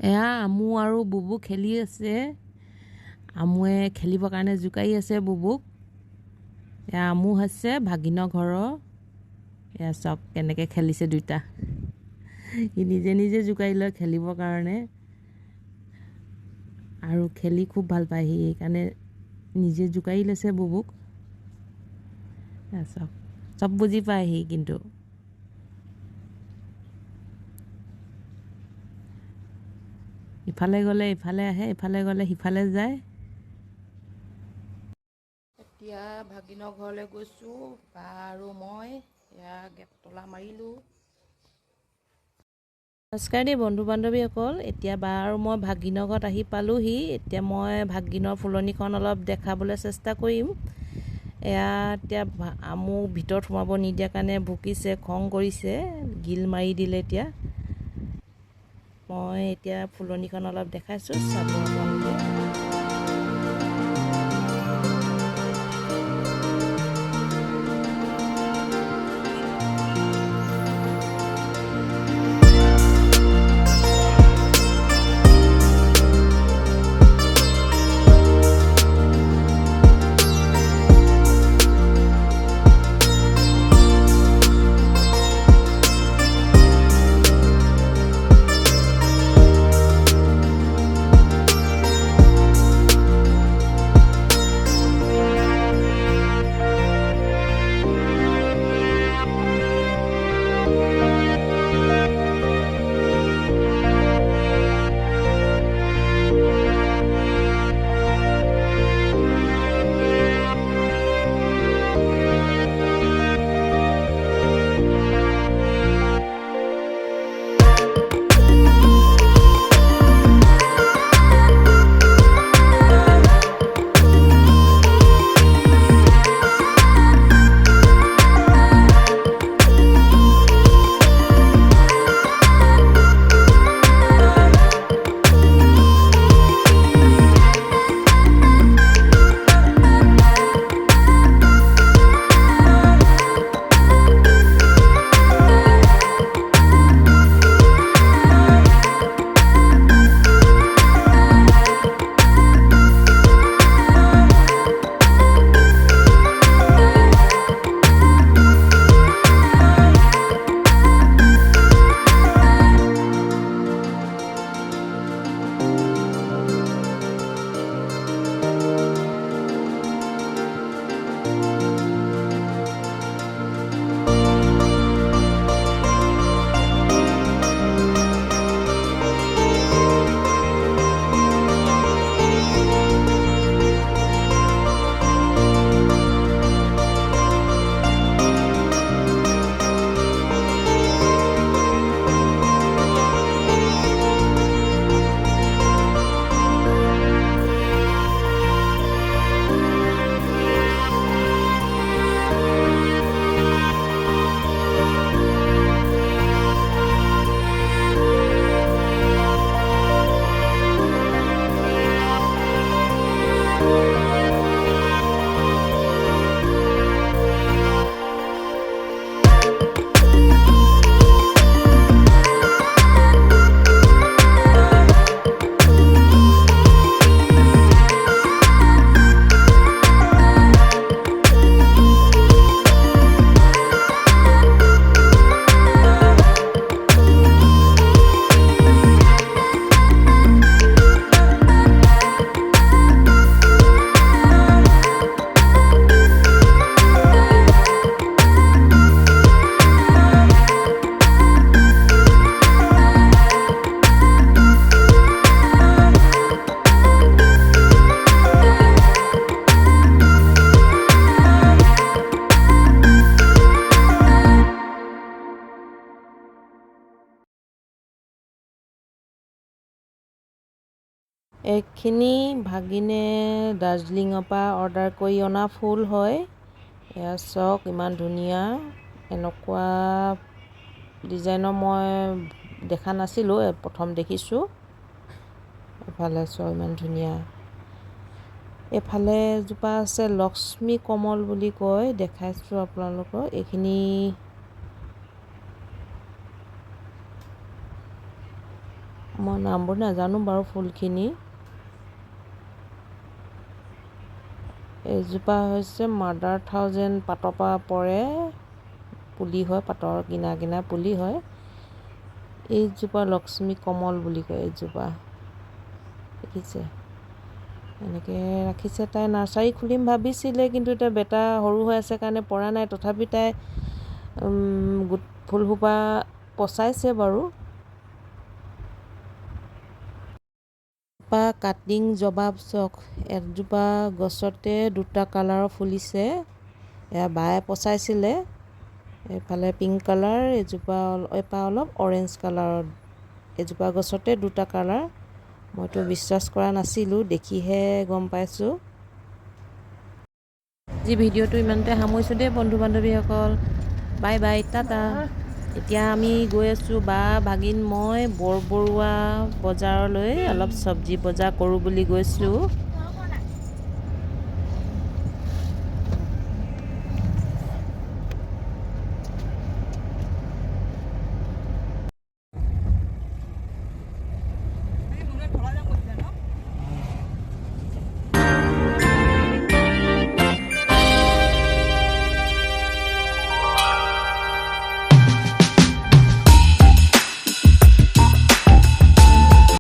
এয়া আমু আৰু বুবু খেলি আছে। আমুৱে খেলিবৰ কাৰণে জোকাৰি আছে বুবুক। এয়া আমু হৈছে ভাগিনৰ ঘৰৰ। এয়া চাওক কেনেকৈ খেলিছে দুটা। সি নিজে নিজে জোকাৰি লয় খেলিবৰ কাৰণে আৰু খেলি খুব ভাল পায় সি, সেইকাৰণে নিজে জোকাৰি লৈছে বুবুক। এয়া চাওক চব বুজি পায় সি, কিন্তু ইফালে গ'লে ইফালে আহে, ইফালে গ'লে সিফালে যায়। এতিয়া ভাগিনৰ ঘৰলৈ গৈছোঁ, বা আৰু মই। এয়া গেট তলা মাৰিলোঁ। নমস্কাৰ দেই বন্ধু বান্ধৱীসকল। এতিয়া বা আৰু মই ভাগিনৰ ঘৰত আহি পালোঁহি। এতিয়া মই ভাগিনৰ ফুলনিখন অলপ দেখাবলৈ চেষ্টা কৰিম। এয়া এতিয়া আমুক ভিতৰত সোমাব নিদিয়াৰ কাৰণে ভুকিছে, খং কৰিছে, গিল মাৰি দিলে। এতিয়া মই ফুলনিখন অলপ দেখাইছোঁ, চাব আপোনালোকে। এইখিনি ভাগিনে দাৰ্জিলিঙৰ পৰা অৰ্ডাৰ কৰি অনা ফুল হয়। এয়া চাওক ইমান ধুনীয়া, এনেকুৱা ডিজাইনৰ মই দেখা নাছিলোঁ, প্ৰথম দেখিছোঁ। এফালে চাওক ইমান ধুনীয়া। এফালে এজোপা আছে লক্ষ্মী কমল বুলি কয়, দেখাইছোঁ আপোনালোকক। এইখিনি মই নামবোৰ নাজানো বাৰু ফুলখিনি। এইজোপা হৈছে মাদাৰ থাউজেণ্ড, পাতৰ পৰা পৰে, পুলি হয়, পাতৰ কিনা কিনা পুলি হয়। এইজোপা লক্ষ্মী কমল বুলি কয়। এইজোপা দেখিছে এনেকৈ ৰাখিছে। তাই নাৰ্চাৰী খুলিম ভাবিছিলে, কিন্তু এতিয়া বেটা সৰু হৈ আছে কাৰণে পৰা নাই। তথাপি তাই ফুলসোপা পচাইছে বাৰু। কাটিং জবা চক, এজোপা গছতে 2টা কালাৰৰ ফুলিছে। এয়া বায়ে পচাইছিলে। এইফালে পিংক কালাৰ, এপাহ অলপ অৰেঞ্জ কালাৰৰ। এজোপা গছতে 2টা কালাৰ। মইতো বিশ্বাস কৰা নাছিলোঁ, দেখিহে গম পাইছোঁ। যি ভিডিঅ'টো ইমানতে সামৰিছোঁ দেই বন্ধু বান্ধৱীসকল। Bye bye, Tata. এতিয়া আমি গৈ আছোঁ, বা ভাগিন মই বৰবৰুৱা বজাৰলৈ অলপ চব্জি বজাৰ কৰোঁ বুলি গৈছোঁ।